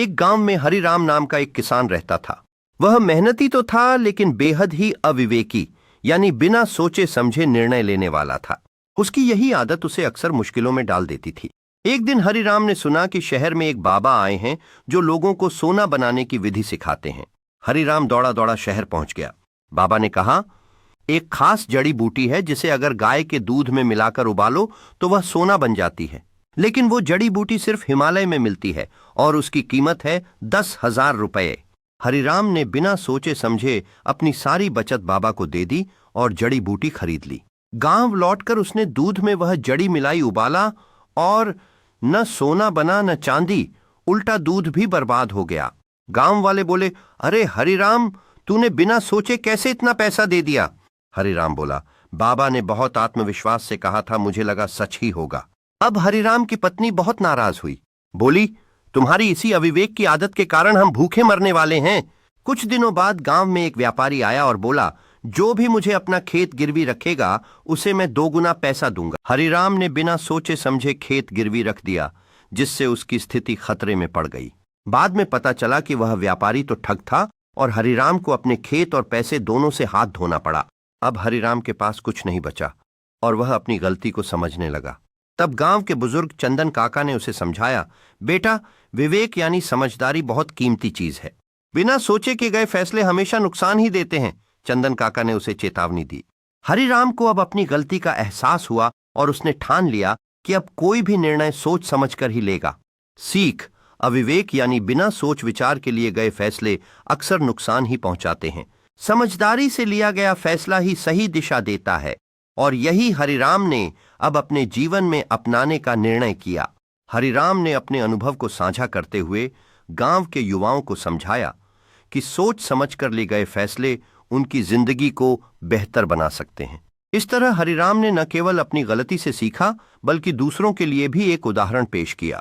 एक गांव में हरिराम नाम का एक किसान रहता था। वह मेहनती तो था लेकिन बेहद ही अविवेकी यानी बिना सोचे समझे निर्णय लेने वाला था। उसकी यही आदत उसे अक्सर मुश्किलों में डाल देती थी। एक दिन हरिराम ने सुना कि शहर में एक बाबा आए हैं जो लोगों को सोना बनाने की विधि सिखाते हैं। हरिराम दौड़ा दौड़ा शहर पहुंच गया। बाबा ने कहा, एक खास जड़ी बूटी है जिसे अगर गाय के दूध में मिलाकर उबालो तो वह सोना बन जाती है, लेकिन वो जड़ी बूटी सिर्फ हिमालय में मिलती है और उसकी कीमत है 10,000 रुपये। हरिराम ने बिना सोचे समझे अपनी सारी बचत बाबा को दे दी और जड़ी बूटी खरीद ली। गांव लौटकर उसने दूध में वह जड़ी मिलाई, उबाला और न सोना बना न चांदी, उल्टा दूध भी बर्बाद हो गया। गांव वाले बोले, अरे हरिराम, तूने बिना सोचे कैसे इतना पैसा दे दिया? हरिराम बोला, बाबा ने बहुत आत्मविश्वास से कहा था, मुझे लगा सच ही होगा। अब हरिराम की पत्नी बहुत नाराज हुई। बोली, तुम्हारी इसी अविवेक की आदत के कारण हम भूखे मरने वाले हैं। कुछ दिनों बाद गांव में एक व्यापारी आया और बोला, जो भी मुझे अपना खेत गिरवी रखेगा उसे मैं 2 गुना पैसा दूंगा। हरिराम ने बिना सोचे समझे खेत गिरवी रख दिया, जिससे उसकी स्थिति खतरे में पड़ गई। बाद में पता चला कि वह व्यापारी तो ठग था और हरिराम को अपने खेत और पैसे दोनों से हाथ धोना पड़ा। अब हरिराम के पास कुछ नहीं बचा और वह अपनी गलती को समझने लगा। तब गांव के बुजुर्ग चंदन काका ने उसे समझाया, बेटा, विवेक यानी समझदारी बहुत कीमती चीज है। बिना सोचे के गए फैसले हमेशा नुकसान ही देते हैं। चंदन काका ने उसे चेतावनी दी। हरिराम को अब अपनी गलती का एहसास हुआ और उसने ठान लिया कि अब कोई भी निर्णय सोच समझकर ही लेगा। सीख, अविवेक यानी बिना सोच विचार के लिए गए फैसले अक्सर नुकसान ही पहुंचाते हैं। समझदारी से लिया गया फैसला ही सही दिशा देता है और यही हरिराम ने अब अपने जीवन में अपनाने का निर्णय किया। हरिराम ने अपने अनुभव को साझा करते हुए गांव के युवाओं को समझाया कि सोच समझकर लिए गए फैसले उनकी जिंदगी को बेहतर बना सकते हैं। इस तरह हरिराम ने न केवल अपनी गलती से सीखा बल्कि दूसरों के लिए भी एक उदाहरण पेश किया।